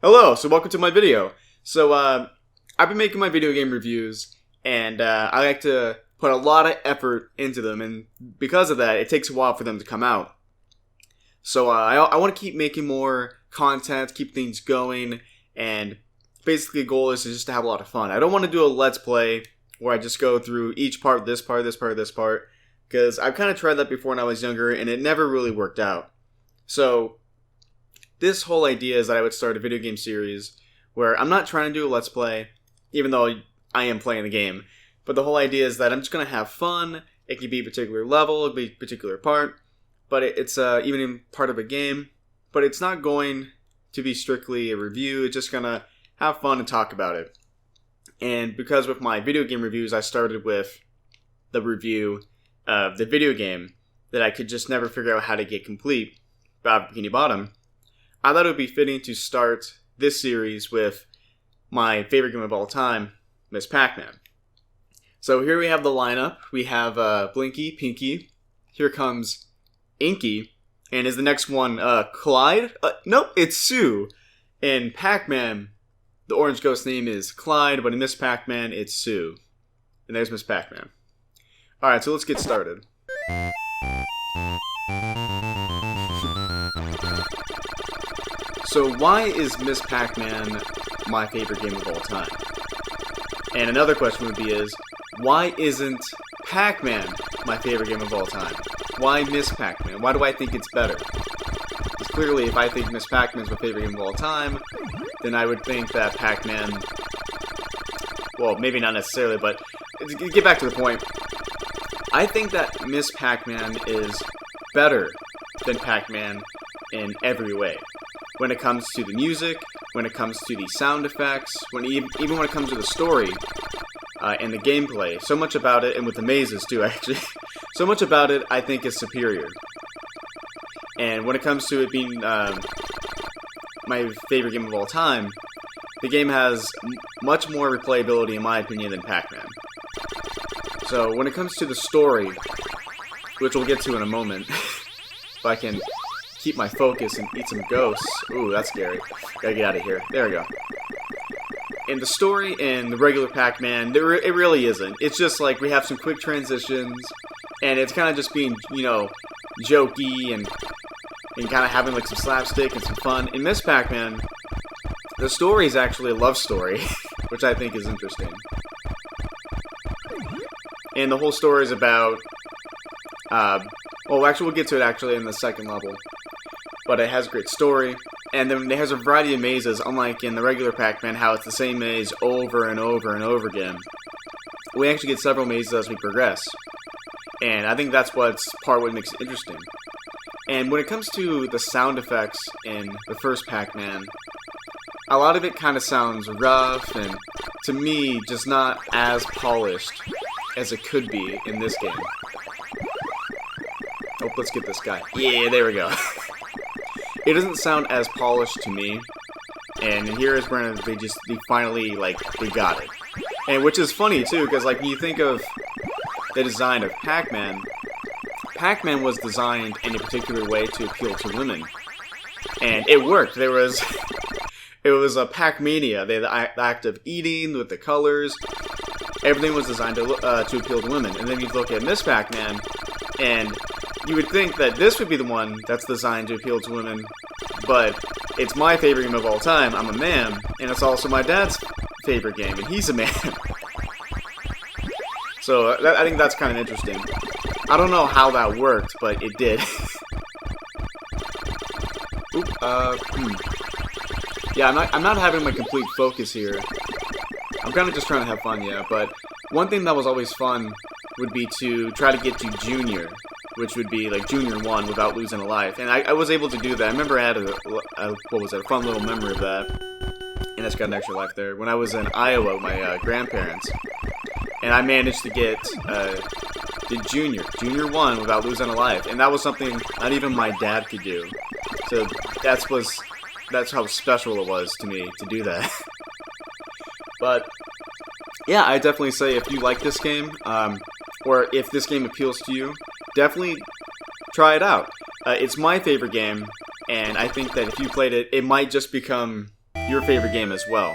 Hello, so welcome to my video. I've been making my video game reviews, and I like to put a lot of effort into them, and because of that, it takes a while for them to come out. So I want to keep making more content, keep things going, and basically the goal is just to have a lot of fun. I don't want to do a Let's Play where I just go through each part, this part, because I've kind of tried that before when I was younger, and it never really worked out. So this whole idea is that I would start a video game series where I'm not trying to do a Let's Play, even though I am playing the game. But the whole idea is that I'm just going to have fun. It can be a particular level, it can be a particular part, but it's even in part of a game. But it's not going to be strictly a review, it's just going to have fun and talk about it. And because with my video game reviews, I started with the review of the video game that I could just never figure out how to get complete, Bikini Bottom, I thought it would be fitting to start this series with my favorite game of all time, Miss Pac-Man. So here we have the lineup. We have Blinky, Pinky. Here comes Inky. And is the next one Clyde? Nope, it's Sue. In Pac-Man, the orange ghost name is Clyde, but in Miss Pac-Man, it's Sue. And there's Miss Pac-Man. Alright, so let's get started. So why is Miss Pac-Man my favorite game of all time? And another question would be why isn't Pac-Man my favorite game of all time? Why Miss Pac-Man? Why do I think it's better? Because clearly if I think Miss Pac-Man is my favorite game of all time, then I would think that Pac-Man, well, maybe not necessarily, but to get back to the point, I think that Miss Pac-Man is better than Pac-Man in every way. When it comes to the music, when it comes to the sound effects, even when it comes to the story and the gameplay, so much about it, and with the mazes too, actually, so much about it I think is superior. And when it comes to it being my favorite game of all time, the game has much more replayability, in my opinion, than Pac-Man. So when it comes to the story, which we'll get to in a moment, if I can keep my focus and eat some ghosts. Ooh, that's scary. Gotta get out of here. There we go. In the story in the regular Pac-Man, it really isn't. It's just like we have some quick transitions, and it's kind of just being, jokey and kind of having like some slapstick and some fun. In Miss Pac-Man, the story is actually a love story, which I think is interesting. And the whole story is about, well, actually we'll get to it actually in the second level. But it has a great story, and then it has a variety of mazes, unlike in the regular Pac-Man, how it's the same maze over and over and over again. We actually get several mazes as we progress, and I think that's what makes it interesting. And when it comes to the sound effects in the first Pac-Man, a lot of it kind of sounds rough, and to me, just not as polished as it could be in this game. Oh, let's get this guy. Yeah, there we go. It doesn't sound as polished to me, and here is where they finally, they got it. And which is funny, too, because, when you think of the design of Pac-Man, Pac-Man was designed in a particular way to appeal to women. And it worked. It was a Pac-Mania. The act of eating with the colors. Everything was designed to appeal to women. And then you look at Miss Pac-Man, and you would think that this would be the one that's designed to appeal to women, but it's my favorite game of all time. I'm a man, and it's also my dad's favorite game, and he's a man. So I think that's kind of interesting. I don't know how that worked, but it did. Yeah, I'm not having my complete focus here. I'm kind of just trying to have fun, yeah, but one thing that was always fun would be to try to get to Junior, which would be Junior 1 without losing a life. And I was able to do that. I remember I had a fun little memory of that. And I just got an extra life there. When I was in Iowa with my grandparents, and I managed to get to Junior 1 without losing a life. And that was something not even my dad could do. So that's how special it was to me to do that. But yeah, I definitely say if you like this game, or if this game appeals to you, definitely try it out. It's my favorite game, and I think that if you played it, it might just become your favorite game as well.